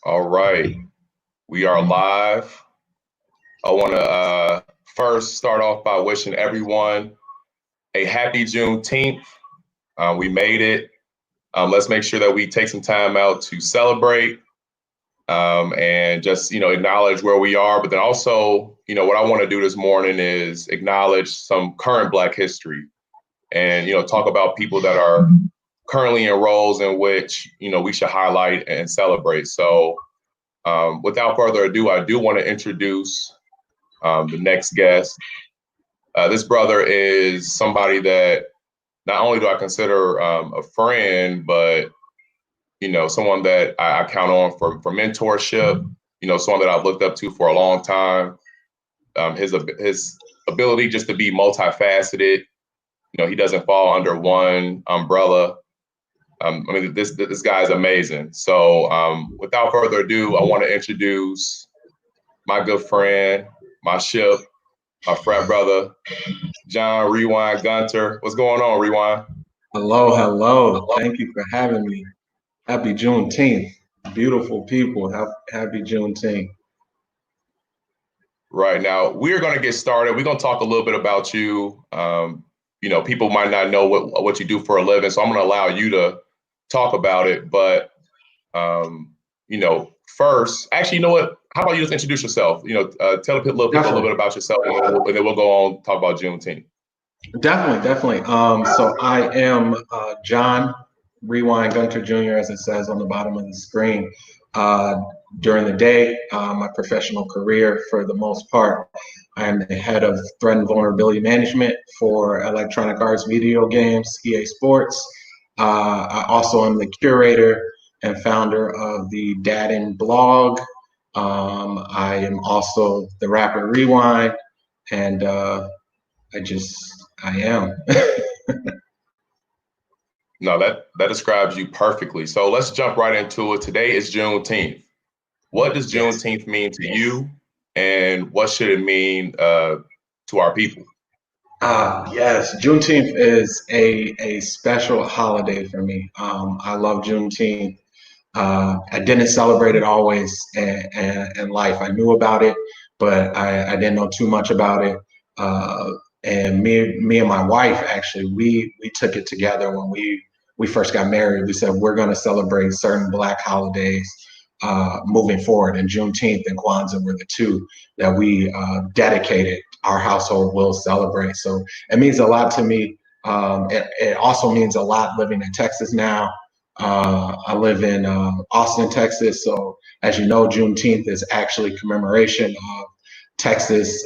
All right, we are live. I want to first start off by wishing everyone a happy Juneteenth. We made it. Let's make sure that we take some time out to celebrate and just, acknowledge where we are. But then also, what I want to do this morning is acknowledge some current Black history and, talk about people that are currently in roles in which, we should highlight and celebrate. So without further ado, I do want to introduce the next guest. This brother is somebody that not only do I consider a friend, but someone that I count on for mentorship. Someone that I've looked up to for a long time. His ability just to be multifaceted. He doesn't fall under one umbrella. This guy is amazing. So without further ado, I want to introduce my good friend, my ship, my frat brother, John Rewind Gunter. What's going on, Rewind? Hello. Thank you for having me. Happy Juneteenth. Beautiful people. Happy Juneteenth. Right, now we're going to get started. We're going to talk a little bit about you. People might not know what you do for a living, so I'm going to allow you to talk about it. But, first, actually, you know what? How about you just introduce yourself? Tell a little bit about yourself, and then we'll go on talk about Juneteenth. Definitely. So I am John Rewind Gunter Jr., as it says on the bottom of the screen. During the day, my professional career, for the most part, I am the head of threat and vulnerability management for electronic arts video games, EA Sports. I also am the curator and founder of the Dadin blog. I am also the rapper Rewind, and I am. No, that describes you perfectly. So let's jump right into it. Today is Juneteenth. What does Juneteenth mean to you, and what should it mean to our people? Yes, Juneteenth is a special holiday for me. I love Juneteenth. I didn't celebrate it always in life. I knew about it, but I didn't know too much about it. And me and my wife, actually, we took it together when we first got married. We said we're going to celebrate certain Black holidays moving forward, and Juneteenth and Kwanzaa were the two that we dedicated. Our household will celebrate. So it means a lot to me. It also means a lot living in Texas now. I live in Austin, Texas. So as you know, Juneteenth is actually commemoration of Texas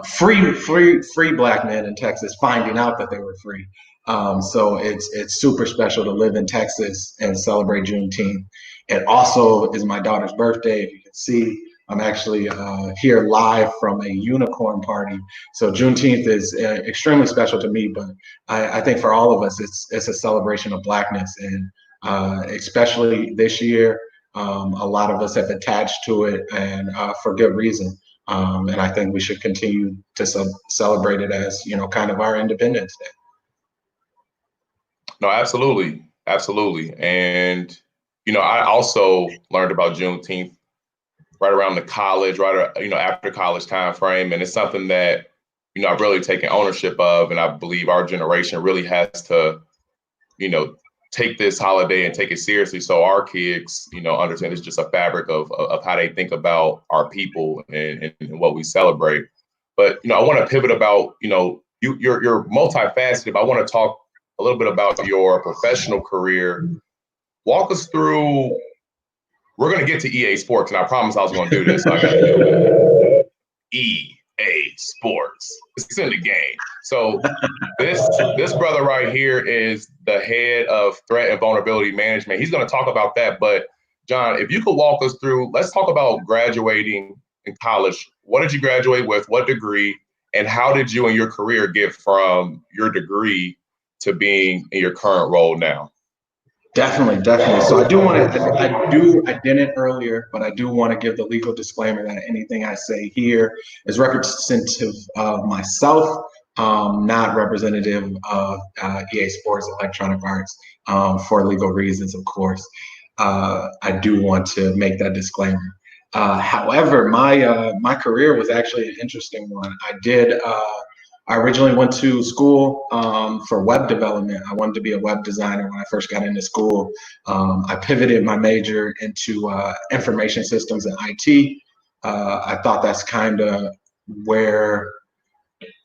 free Black men in Texas finding out that they were free. So it's super special to live in Texas and celebrate Juneteenth. It also is my daughter's birthday. If you can see, I'm actually here live from a unicorn party. So Juneteenth is extremely special to me, but I think for all of us, it's a celebration of Blackness, and especially this year, a lot of us have attached to it, and for good reason. And I think we should continue to celebrate it as, kind of our Independence Day. No, absolutely. And, I also learned about Juneteenth right around the college, after college time frame. And it's something that, I've really taken ownership of. And I believe our generation really has to, take this holiday and take it seriously, so our kids, understand it's just a fabric of how they think about our people and what we celebrate. But I want to pivot about you're multifaceted. I want to talk a little bit about your professional career. Walk us through. We're going to get to EA Sports, and I promised I was going to do this. So I got to do EA Sports. It's in the game. So this brother right here is the head of threat and vulnerability management. He's going to talk about that. But John, if you could walk us through, let's talk about graduating in college. What did you graduate with? What degree? And how did you and your career get from your degree to being in your current role now? Definitely. So I didn't earlier, but I do want to give the legal disclaimer that anything I say here is representative of myself, not representative of EA Sports Electronic Arts, for legal reasons, of course. I do want to make that disclaimer. However, my career was actually an interesting one. I originally went to school for web development. I wanted to be a web designer when I first got into school. I pivoted my major into information systems and IT. I thought that's kind of where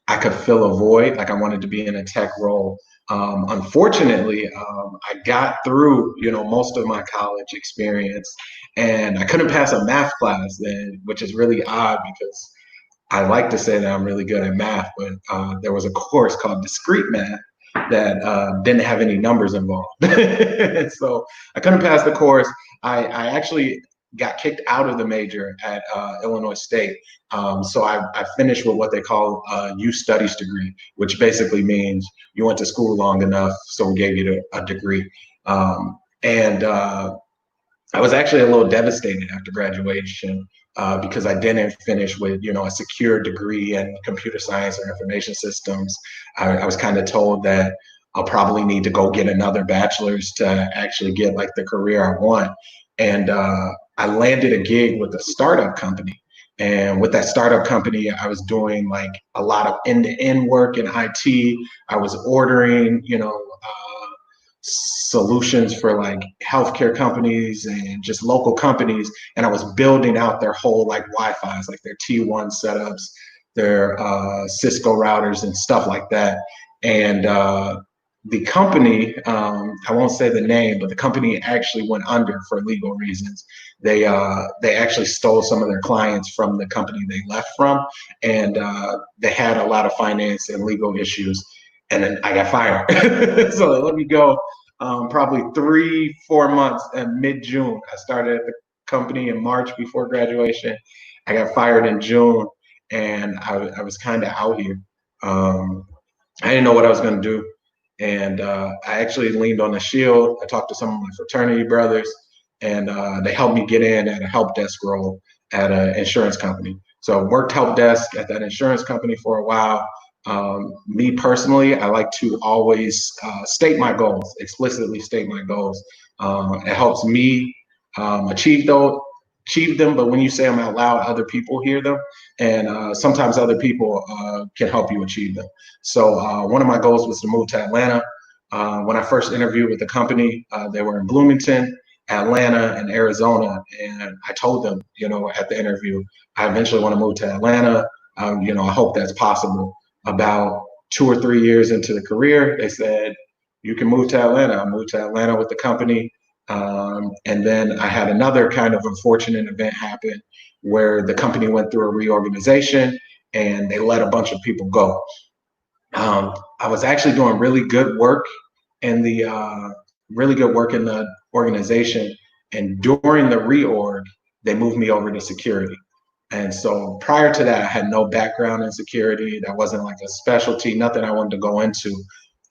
I could fill a void. Like I wanted to be in a tech role. Unfortunately, I got through, most of my college experience, and I couldn't pass a math class, then, which is really odd because I like to say that I'm really good at math, but there was a course called discrete math that didn't have any numbers involved. So I couldn't pass the course. I actually got kicked out of the major at Illinois State. So I finished with what they call a youth studies degree, which basically means you went to school long enough, so we gave you a degree. And I was actually a little devastated after graduation because I didn't finish with, a secure degree in computer science or information systems. I was kind of told that I'll probably need to go get another bachelor's to actually get like the career I want. And I landed a gig with a startup company. And with that startup company, I was doing like a lot of end-to-end work in IT. I was ordering, solutions for like healthcare companies and just local companies, and I was building out their whole like Wi-Fi's, like their T1 setups, their Cisco routers and stuff like that. And the company, I won't say the name, but the company actually went under for legal reasons. They actually stole some of their clients from the company they left from, and they had a lot of finance and legal issues. And then I got fired. So they let me go probably 3-4 months in mid-June. I started at the company in March before graduation. I got fired in June, and I was kind of out here. I didn't know what I was going to do. And I actually leaned on the shield. I talked to some of my fraternity brothers, and they helped me get in at a help desk role at an insurance company. So I worked help desk at that insurance company for a while. Me personally, I like to always state my goals, explicitly state my goals. It helps me achieve them, but when you say them out loud, other people hear them, and sometimes other people can help you achieve them. So one of my goals was to move to Atlanta. When I first interviewed with the company, they were in Bloomington, Atlanta, and Arizona, and I told them, at the interview, I eventually want to move to Atlanta. I hope that's possible. About 2 or 3 years into the career, they said, you can move to Atlanta. I moved to Atlanta with the company. And then I had another kind of unfortunate event happen where the company went through a reorganization and they let a bunch of people go. I was actually doing really good work in the organization. And during the reorg, they moved me over to security. And so prior to that, I had no background in security. That wasn't like a specialty, nothing I wanted to go into.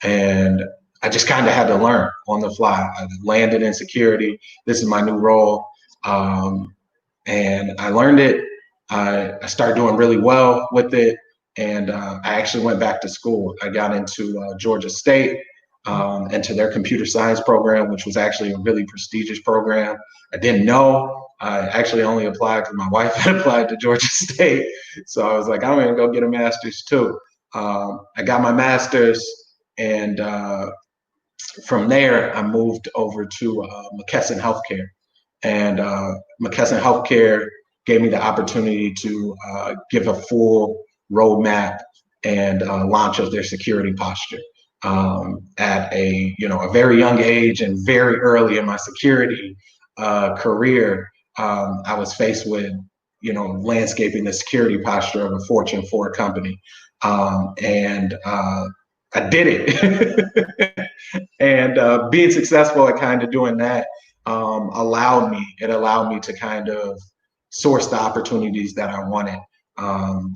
And I just kind of had to learn on the fly. I landed in security. This is my new role. And I learned it. I started doing really well with it. And I actually went back to school. I got into Georgia State, into their computer science program, which was actually a really prestigious program. I didn't know. I actually only applied because my wife had applied to Georgia State. So I was like, I'm going to go get a master's too. I got my master's, and from there, I moved over to McKesson Healthcare. And McKesson Healthcare gave me the opportunity to give a full roadmap and launch of their security posture. At a very young age and very early in my security career, I was faced with landscaping the security posture of a Fortune 4 company, and I did it. And being successful at kind of doing that allowed me to kind of source the opportunities that I wanted.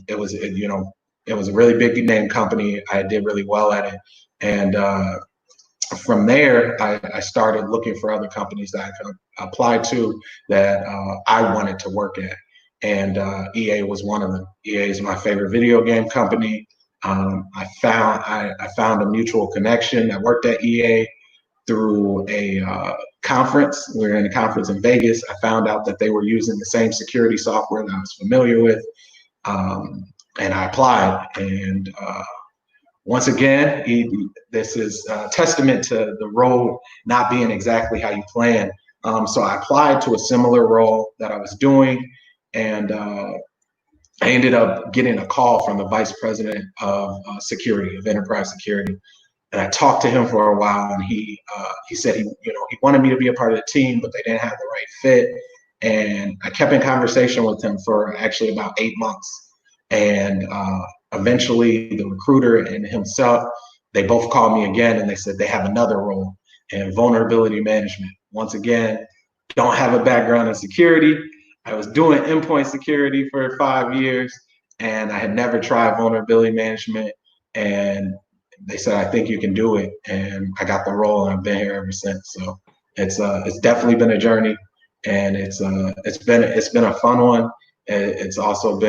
It was a really big name company. I did really well at it. And from there, I started looking for other companies that I could apply to that I wanted to work at. And EA was one of them. EA is my favorite video game company. I found a mutual connection that worked at EA through a conference. We were in a conference in Vegas. I found out that they were using the same security software that I was familiar with. And I applied. And once again, this is a testament to the role not being exactly how you plan. So I applied to a similar role that I was doing, and I ended up getting a call from the vice president of security, of enterprise security. And I talked to him for a while, and he said he wanted me to be a part of the team, but they didn't have the right fit. And I kept in conversation with him for actually about 8 months. And eventually the recruiter and himself, they both called me again, and they said they have another role in vulnerability management. Once again, don't have a background in security. I was doing endpoint security for 5 years, and I had never tried vulnerability management. And they said, I think you can do it. And I got the role, and I've been here ever since. So it's definitely been a journey, and it's been a fun one. It's also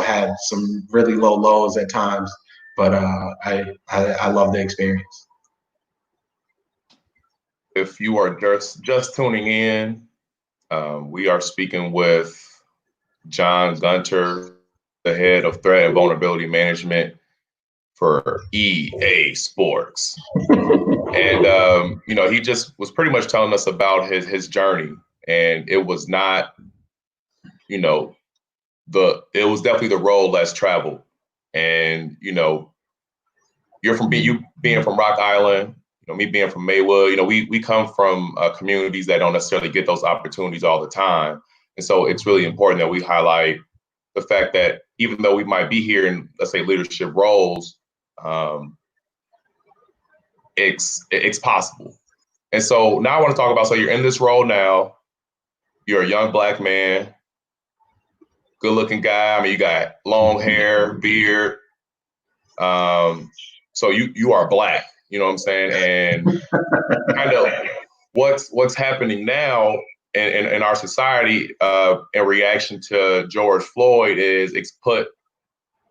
had some really low lows at times, but I love the experience. If you are just tuning in, we are speaking with Gunter, the head of threat and vulnerability management for EA Sports. And he just was pretty much telling us about his journey, and it was not, it was definitely the road less traveled. And you're from being from Rock Island, me being from Maywood, we come from communities that don't necessarily get those opportunities all the time. And so it's really important that we highlight the fact that even though we might be here in, let's say, leadership roles, it's possible. And so now I want to talk about, so you're in this role now, you're a young Black man, good looking guy. I mean, you got long hair, beard. So you are Black, you know what I'm saying? And kind of what's happening now in our society in reaction to George Floyd is it's put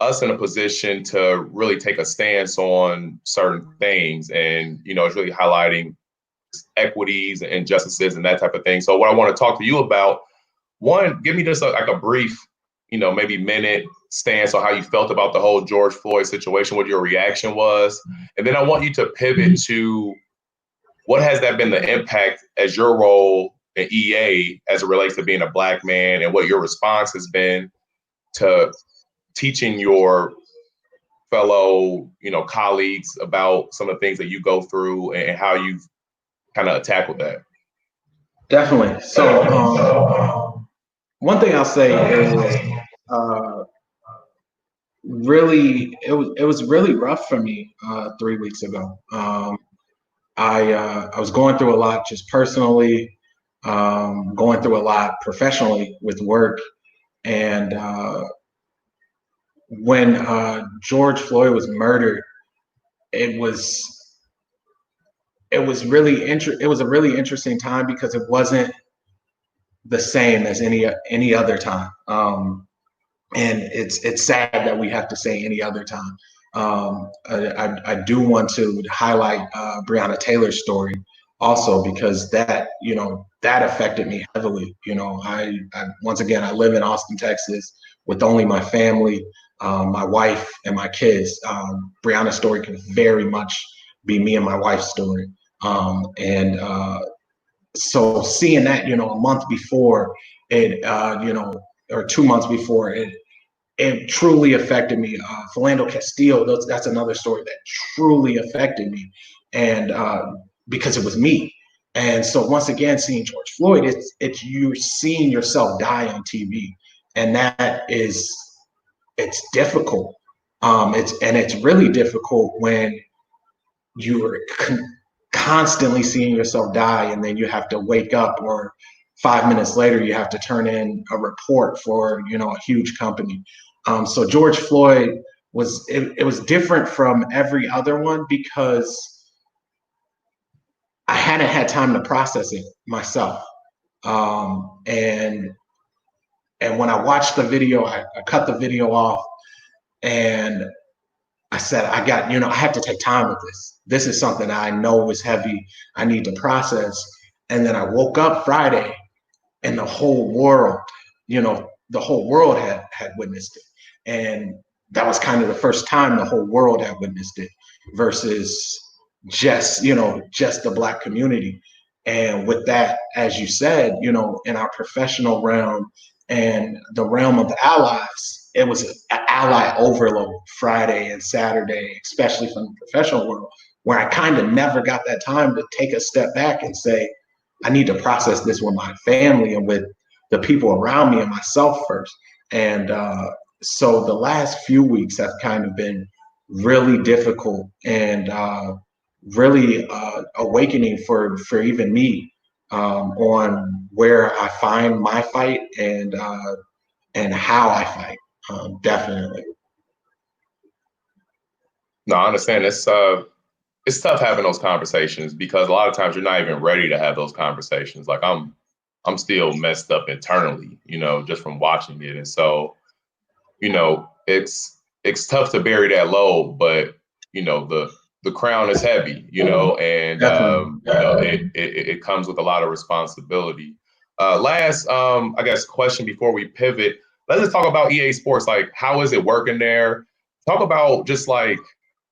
us in a position to really take a stance on certain things. And, it's really highlighting equities and injustices and that type of thing. So what I want to talk to you about, one, give me just like a brief, maybe minute stance on how you felt about the whole George Floyd situation, what your reaction was. And then I want you to pivot to what has that been the impact as your role in EA as it relates to being a Black man, and what your response has been to teaching your fellow, colleagues about some of the things that you go through and how you've kind of tackled that. Definitely. So one thing I'll say is really, it was really rough for me 3 weeks ago. I was going through a lot just personally, going through a lot professionally with work. And when George Floyd was murdered, it was a really interesting time, because it wasn't the same as any other time. And it's sad that we have to say any other time. I do want to highlight Breonna Taylor's story also, because that affected me heavily. I once again, I live in Austin, Texas, with only my family, my wife and my kids. Breonna's story can very much be me and my wife's story. So seeing that, a month before it, or 2 months before it truly affected me. Philando Castile, that's another story that truly affected me, and because it was me. And so once again, seeing George Floyd, it's you seeing yourself die on TV, and it's difficult. It's really difficult when you're constantly seeing yourself die, and then you have to wake up, or 5 minutes later you have to turn in a report for a huge company. So George Floyd was different from every other one, because I hadn't had time to process it myself. And when I watched the video, I cut the video off, and I said, I have to take time with this. This is something I know is heavy. I need to process. And then I woke up Friday and the whole world, the whole world had witnessed it. And that was kind of the first time the whole world had witnessed it versus just, just the Black community. And with that, as you said, in our professional realm and the realm of the allies, it was an ally overload Friday and Saturday, especially from the professional world, where I kind of never got that time to take a step back and say, I need to process this with my family and with the people around me and myself first. And so the last few weeks have kind of been really difficult and really awakening for even me on where I find my fight and how I fight. Definitely. No, I understand. It's tough having those conversations because a lot of times you're not even ready to have those conversations. Like I'm still messed up internally, just from watching it. And so, it's tough to bury that load, but the crown is heavy, and it comes with a lot of responsibility. Last, I guess, question before we pivot. Let's just talk about EA Sports. Like, how is it working there? Talk about just like,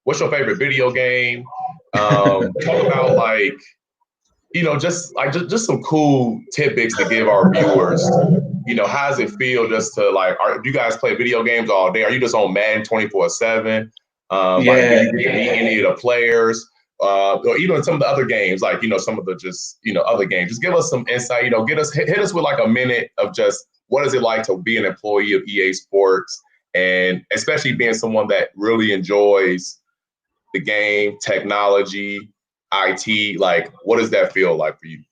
what's your favorite video game? Talk about like, just some cool tidbits to give our viewers. How does it feel just to like, do you guys play video games all day? Are you just on Madden 24/7? Like, do you get to meet any of the players? Or even some of the other games, like, some of the just, other games. Just give us some insight, hit us with like a minute of just what is it like to be an employee of EA Sports, and especially being someone that really enjoys the game, technology, IT. Like, what does that feel like for you?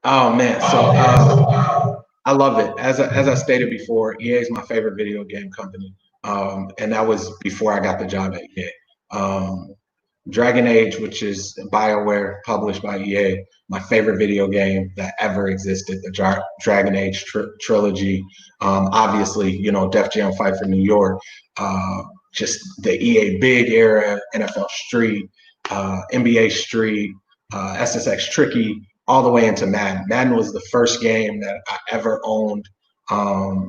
Oh man, so I love it. As I stated before, EA is my favorite video game company, and that was before I got the job at EA. Dragon Age, which is BioWare, published by EA, my favorite video game that ever existed. The Dragon Age trilogy, obviously, Def Jam Fight for New York, just the EA Big era, NFL Street, NBA Street, SSX Tricky, all the way into Madden. Madden was the first game that I ever owned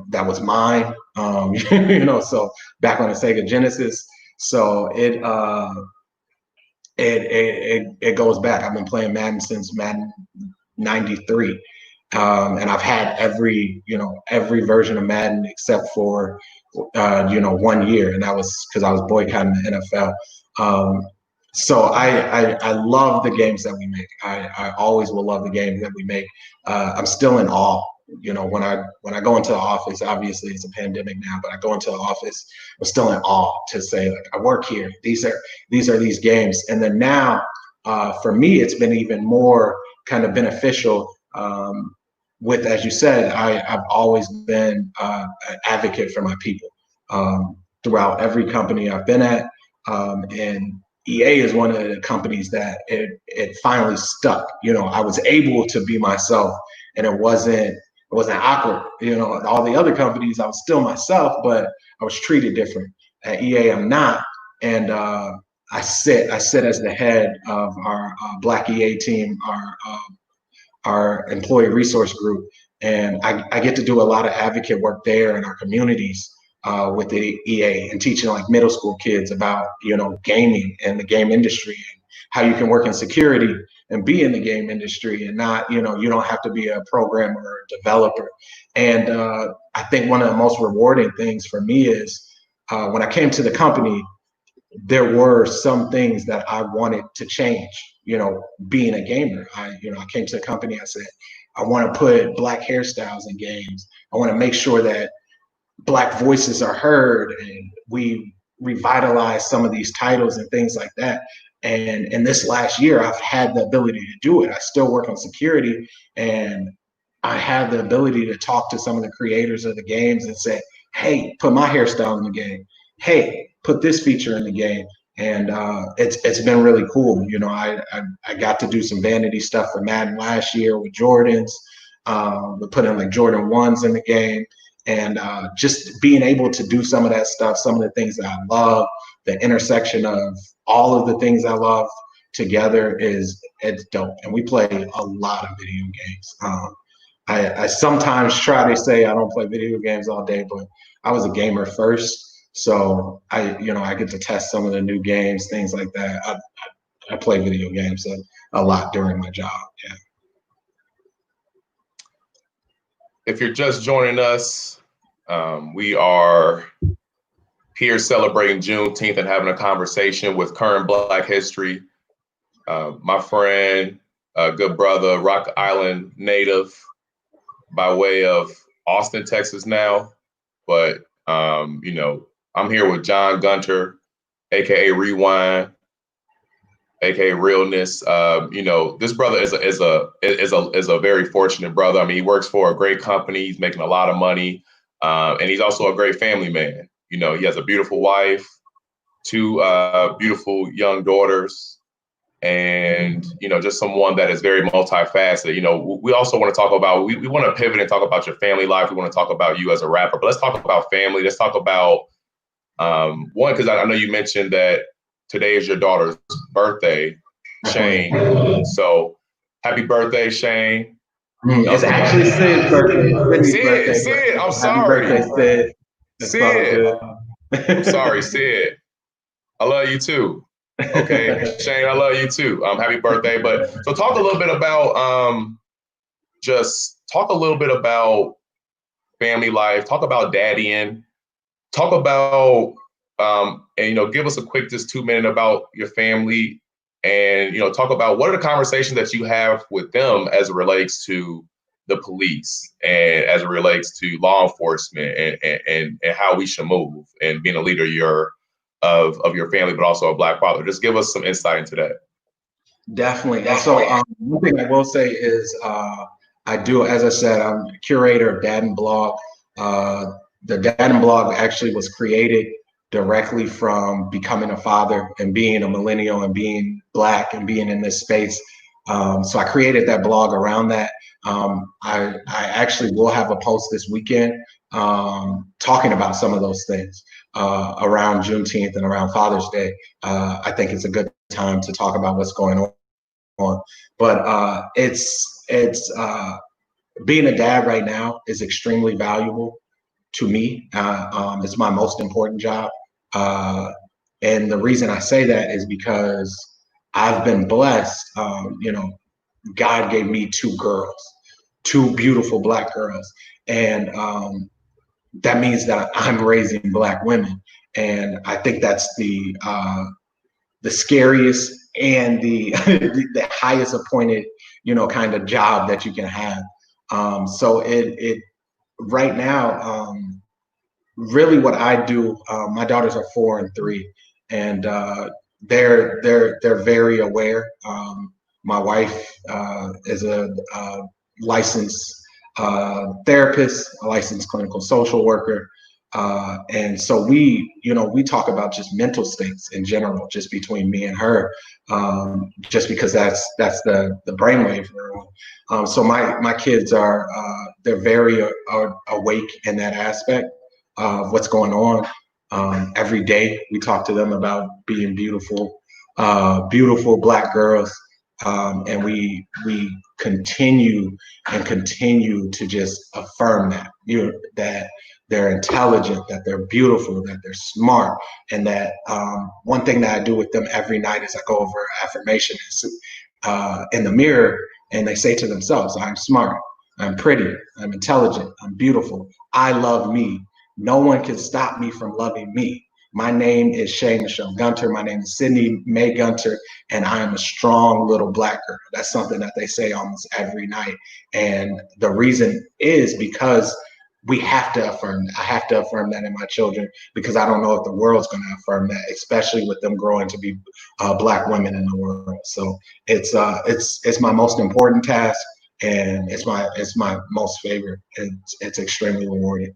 that was mine, so back on the Sega Genesis. So it goes back. I've been playing Madden since Madden 93. And I've had every version of Madden except for 1 year, and that was because I was boycotting the NFL. So I love the games that we make. I always will love the games that we make. I'm still in awe. When I go into the office, obviously it's a pandemic now, but I go into the office, I'm still in awe to say, like, I work here. These are these games. And then now, for me, it's been even more kind of beneficial. With, as you said, I've always been an advocate for my people throughout every company I've been at, and EA is one of the companies that it finally stuck. I was able to be myself, and it wasn't awkward. All the other companies, I was still myself, but I was treated different. At EA, I'm not, and I sit as the head of our Black EA team, our employee resource group, and I get to do a lot of advocate work there in our communities with the EA, and teaching like middle school kids about gaming and the game industry, and how you can work in security and be in the game industry, and not you don't have to be a programmer or a developer. And I think one of the most rewarding things for me is when I came to the company, there were some things that I wanted to change. Being a gamer, I came to the company. I said, I want to put Black hairstyles in games. I want to make sure that Black voices are heard, and we revitalize some of these titles and things like that. And in this last year, I've had the ability to do it. I still work on security, and I have the ability to talk to some of the creators of the games and say, hey, put my hairstyle in the game. Hey, put this feature in the game. And it's been really cool. I got to do some vanity stuff for Madden last year with Jordans. We put in like Jordan 1s in the game. And just being able to do some of that stuff, some of the things that I love, the intersection of all of the things I love together it's dope. And we play a lot of video games. I sometimes try to say I don't play video games all day, but I was a gamer first. So I get to test some of the new games, things like that. I play video games a lot during my job. Yeah. If you're just joining us, we are here celebrating Juneteenth and having a conversation with current Black history. My friend, good brother, Rock Island native by way of Austin, Texas now. But, I'm here with John Gunter, AKA Rewind, AKA Realness. This brother is a very fortunate brother. I mean, he works for a great company. He's making a lot of money. And he's also a great family man. He has a beautiful wife, two beautiful young daughters, and just someone that is very multifaceted. We also want to talk about, we want to pivot and talk about your family life. We want to talk about you as a rapper, but let's talk about family. Let's talk about one, because I know you mentioned that today is your daughter's birthday, Shane. So happy birthday, Shane. It's actually Sid's birthday. Sid, I'm sorry. Happy birthday, Sid. Sid. I'm sorry, Sid. I love you too. Okay, Shane, I love you too. Happy birthday. But so talk a little bit about family life, talk about daddying, talk about and give us a quick just 2 minute about your family, and talk about what are the conversations that you have with them as it relates to the police and as it relates to law enforcement and how we should move, and being a leader of your family, but also a Black father. Just give us some insight into that. Definitely. And so one thing I will say is I do, as I said, I'm a curator of Dad and Blog. The Dad and Blog actually was created directly from becoming a father and being a millennial and being Black and being in this space. So I created that blog around that. I actually will have a post this weekend talking about some of those things around Juneteenth and around Father's Day. I think it's a good time to talk about what's going on. But it's being a dad right now is extremely valuable to me. It's my most important job. And the reason I say that is because I've been blessed. God gave me two girls, two beautiful Black girls. And that means that I'm raising Black women. And I think that's the scariest and the the highest appointed, kind of job that you can have. So it right now, really what I do, my daughters are 4 and 3, and they're very aware. My wife is a licensed therapist, a licensed clinical social worker. And so we talk about just mental states in general, just between me and her, just because that's the brainwave for everyone. So my kids are they're very awake in that aspect of what's going on. Every day we talk to them about being beautiful Black girls, and we continue to just affirm that that they're intelligent, that they're beautiful, that they're smart, and that one thing that I do with them every night is I go over affirmation in the mirror, and they say to themselves, "I'm smart, I'm pretty, I'm intelligent, I'm beautiful, I love me. No one can stop me from loving me. My name is Shane Michelle Gunter. My name is Sydney Mae Gunter, and I am a strong little Black girl." That's something that they say almost every night. And the reason is because we have to affirm that. I have to affirm that in my children, because I don't know if the world's going to affirm that, especially with them growing to be Black women in the world. So it's my most important task, and it's my most favorite. It's extremely rewarding.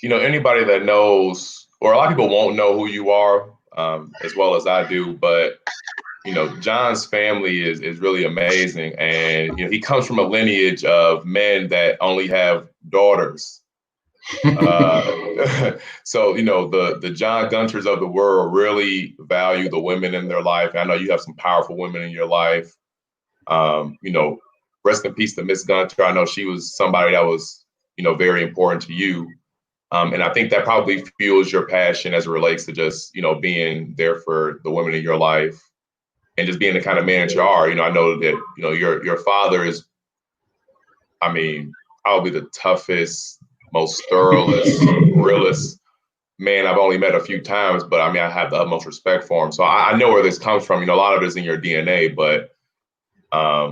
Anybody that knows, or a lot of people won't know who you are as well as I do, but John's family is really amazing, and he comes from a lineage of men that only have daughters, So, the John Gunters of the world really value the women in their life. I know you have some powerful women in your life. Rest in peace to Miss Gunter. I know she was somebody that was, very important to you. And I think that probably fuels your passion as it relates to just, being there for the women in your life and just being the kind of man that you are. I know that, your father is, I mean, probably the toughest, most thoroughest, realest man I've only met a few times, but I mean, I have the utmost respect for him. So I know where this comes from. A lot of it is in your DNA, but, a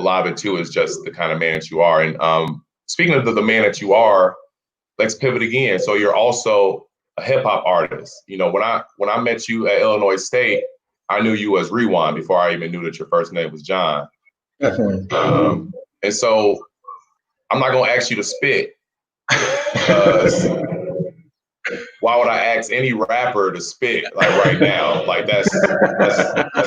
lot of it too is just the kind of man that you are. And speaking of the man that you are, let's pivot again. So you're also a hip hop artist. When I met you at Illinois State, I knew you as Rewind before I even knew that your first name was John. And so I'm not gonna ask you to spit because why would I ask any rapper to spit like right now? Like that's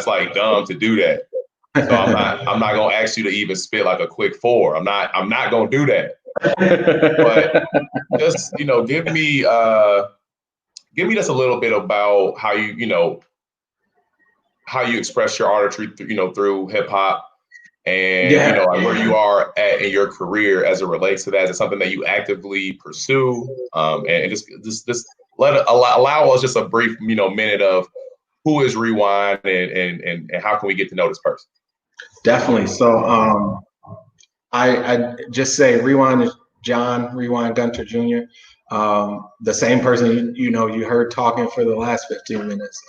like dumb to do that. So I'm not gonna ask you to even spit like a quick four. I'm not gonna do that. But just give me just a little bit about how how you express your artistry through hip hop and like where you are at in your career as it relates to that. Is it something that you actively pursue? And just allow us just a brief minute of who is Rewind and how can we get to know this person? Definitely. So I just say Rewind is John Rewind Gunter Jr. The same person you heard talking for the last 15 minutes.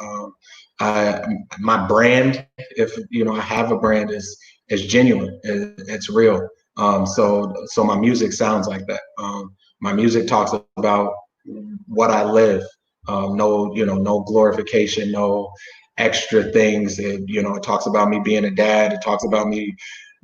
My brand, if I have a brand, is genuine. It's real. So my music sounds like that. My music talks about what I live. No glorification, no extra things. It talks about me being a dad. It talks about me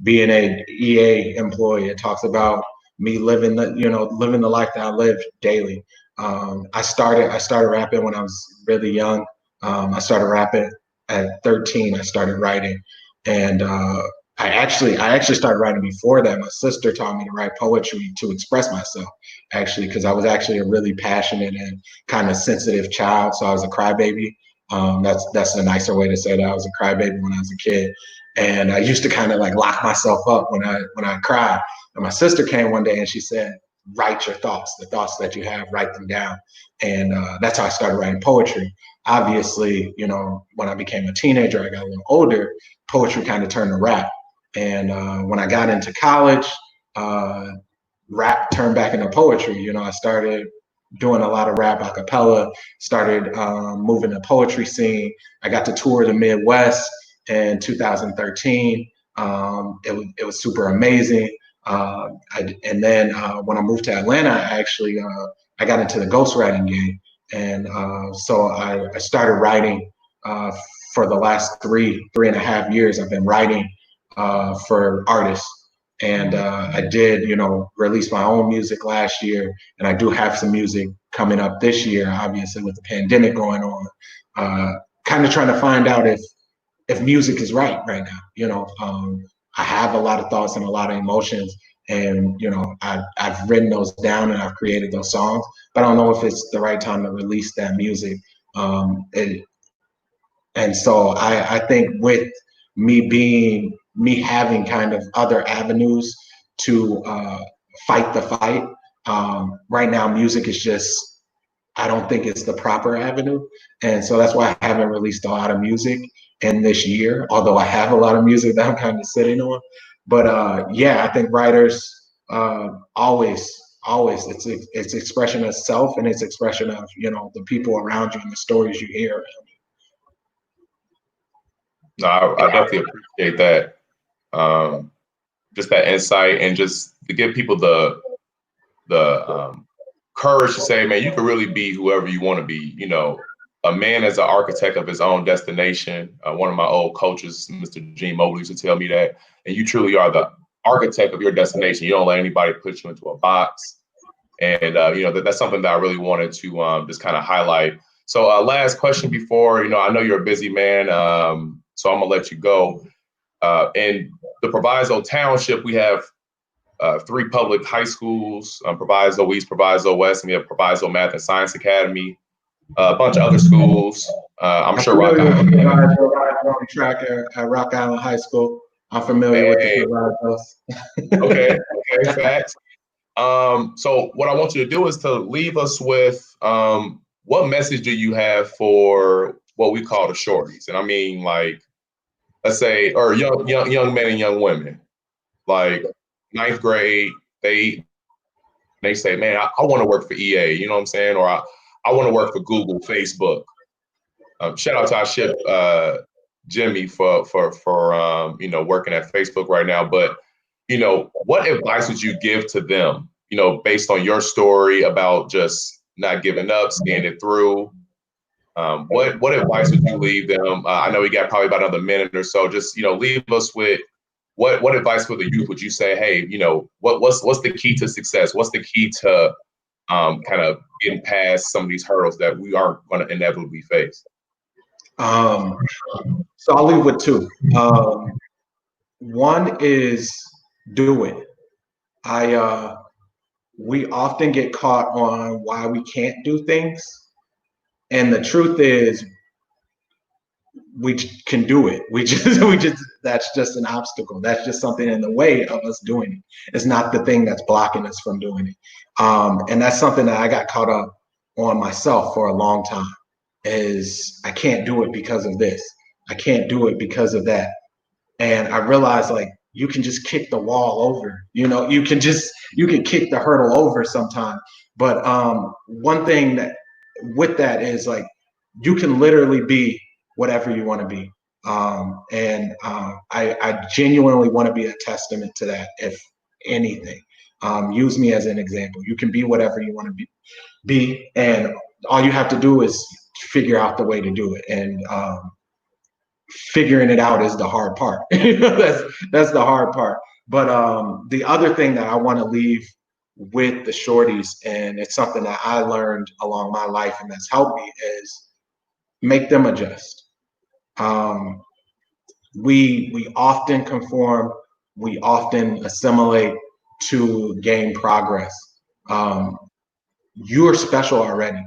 being a EA employee. It talks about me living the life that I live daily. I started rapping when I was really young. I started rapping at 13. I started writing, and I actually started writing before that. My sister taught me to write poetry to express myself, actually, because I was actually a really passionate and kind of sensitive child. So I was a crybaby. That's a nicer way to say that. I was a crybaby when I was a kid, and I used to kind of like lock myself up when I cried. And my sister came one day and she said, "Write your thoughts, the thoughts that you have, write them down." And that's how I started writing poetry. Obviously, when I became a teenager, I got a little older, poetry kind of turned to rap. And when I got into college, rap turned back into poetry. I started doing a lot of rap a cappella, started moving the poetry scene. I got to tour the Midwest in 2013. It was super amazing. And then when I moved to Atlanta, I got into the ghostwriting game. And so I started writing for the last three and a half years. I've been writing for artists. And I did, release my own music last year. And I do have some music coming up this year, obviously with the pandemic going on. Kind of trying to find out if music is right now. I have a lot of thoughts and a lot of emotions. And, I've written those down and I've created those songs, but I don't know if it's the right time to release that music. And so I think with me having kind of other avenues to fight the fight, right now music is just, I don't think it's the proper avenue. And so that's why I haven't released a lot of music in this year, although I have a lot of music that I'm kind of sitting on. But yeah, I think writers always it's expression of self and it's expression of the people around you and the stories you hear. No, I definitely appreciate that. Just that insight and just to give people the courage to say, man, you can really be whoever you want to be. A man is an architect of his own destination. One of my old coaches, Mr. Gene Mobley, used to tell me that. And you truly are the architect of your destination. You don't let anybody put you into a box. And, that's something that I really wanted to just kind of highlight. So last question before, I know you're a busy man, so I'm going to let you go. In the Proviso Township, we have 3 public high schools, Proviso East, Proviso West, and we have Proviso Math and Science Academy, a bunch of other schools. I'm sure Rock Island. On track at Rock Island High School. I'm familiar with the Provisos. Okay, facts. So what I want you to do is to leave us with what message do you have for what we call the shorties? And I mean, like, let's say, or young men and young women, like 9th grade, they say, man, I want to work for EA, you know what I'm saying? Or I want to work for Google, Facebook. Shout out to our ship, Jimmy, for working at Facebook right now. But, what advice would you give to them, based on your story about just not giving up, seeing it through? What advice would you leave them? I know we got probably about another minute or so. Just, leave us with what advice for the youth would you say, hey, what's the key to success? What's the key to kind of getting past some of these hurdles that we are going to inevitably face? So I'll leave with 2. One is do it. We often get caught on why we can't do things. And the truth is we can do it. We just, that's just an obstacle. That's just something in the way of us doing it. It's not the thing that's blocking us from doing it. And that's something that I got caught up on myself for a long time, is I can't do it because of this. I can't do it because of that. And I realized, like, you can just kick the wall over, you can kick the hurdle over sometime. But one thing that with that is, like, you can literally be whatever you want to be. And I genuinely want to be a testament to that. If anything, use me as an example. You can be whatever you want to be, and all you have to do is figure out the way to do it. And figuring it out is the hard part. That's the hard part. But the other thing that I want to leave with the shorties, and it's something that I learned along my life and that's helped me, is make them adjust. We often conform, we often assimilate to gain progress. You're special already.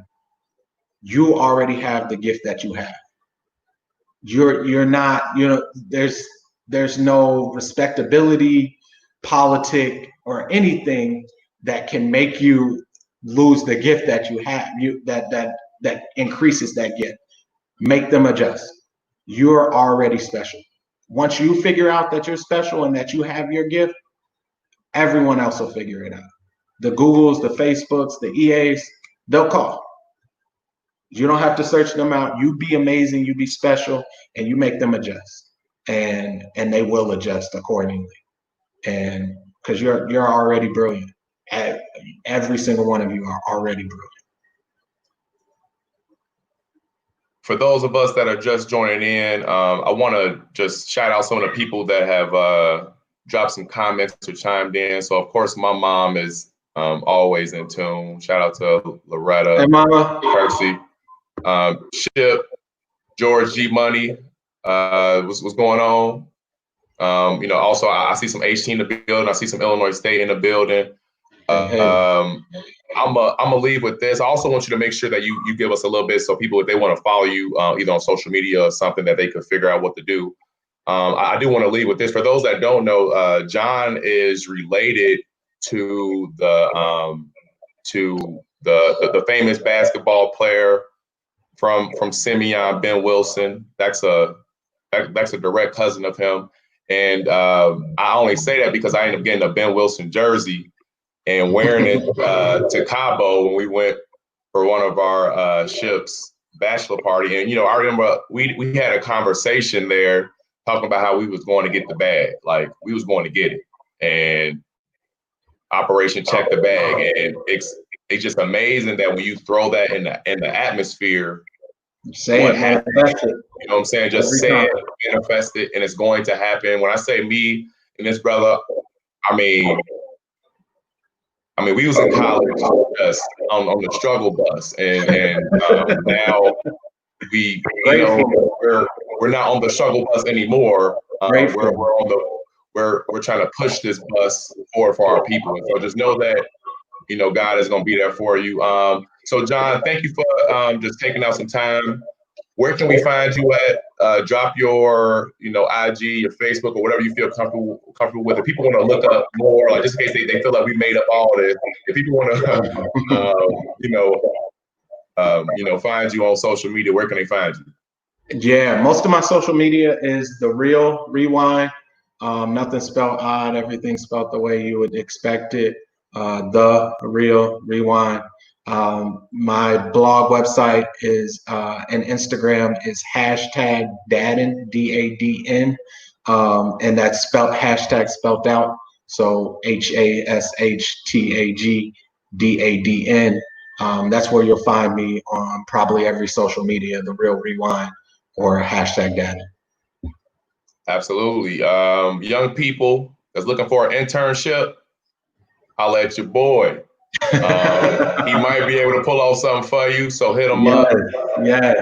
You already have the gift that you have. You're not, there's no respectability, politic, or anything that can make you lose the gift that you have. That increases that gift. Make them adjust. You're already special. Once you figure out that you're special and that you have your gift, everyone else will figure it out. The Googles, the Facebooks, the EAs, they'll call. You don't have to search them out. You be amazing, you be special, and you make them adjust. And they will adjust accordingly. And because you're already brilliant. Every single one of you are already brilliant. For those of us that are just joining in, I want to just shout out some of the people that have dropped some comments or chimed in. So, of course, my mom is always in tune. Shout out to Loretta, hey, Mama. Percy, Ship, George G Money. What's going on? Also, I see some HT in the building. I see some Illinois State in the building. I'm gonna leave with this. I also want you to make sure that you give us a little bit, so people, if they want to follow you either on social media or something, that they could figure out what to do. I do want to leave with this. For those that don't know, John is related to the famous basketball player from Simeon, Ben Wilson. That's a direct cousin of him. And I only say that because I ended up getting a Ben Wilson jersey and wearing it to Cabo when we went for one of our ship's bachelor party. And, I remember we had a conversation there talking about how we was going to get the bag. Like, we was going to get it. And Operation Check the Bag. And it's just amazing that when you throw that in the atmosphere, what happens? You know what I'm saying? Just say it, manifest it, and it's going to happen. When I say me and this brother, I mean, we was in college just on the struggle bus, and now we're not on the struggle bus anymore. We're we're trying to push this bus forward for our people. And so just know that, you know, God is going to be there for you. So John, thank you for just taking out some time. Where can we find you at? Drop your, you know, IG, your Facebook, or whatever you feel comfortable with. If people want to look up more, like just in case they feel like we made up all this, if people want to, you know, find you on social media, where can they find you? Yeah, most of my social media is The Real Rewind. Nothing spelled odd, everything spelled the way you would expect it. The Real Rewind. My blog website is and Instagram is hashtag Dadden, DADN. And that's spelled hashtag spelled out. So HASHTAGDADN. That's where you'll find me on probably every social media, The Real Rewind or hashtag Dadden. Absolutely. Young people that's looking for an internship, holla at your boy. He might be able to pull off something for you, so hit him up. Yes.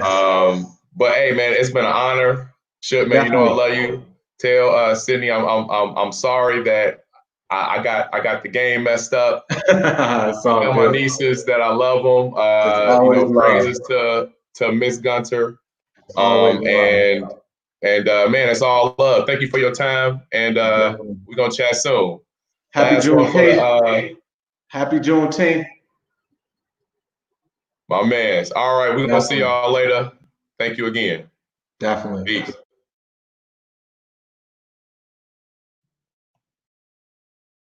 But hey, man, it's been an honor. Should man, you know I love you. Tell Sydney I'm sorry that I got the game messed up. Tell my nieces that I love them. You know, praises to Miss Gunter. And man, it's all love. Thank you for your time, and we're gonna chat soon. Happy Juneteenth. Happy Juneteenth. My man. All right, we're gonna see y'all later. Thank you again. Definitely. Peace.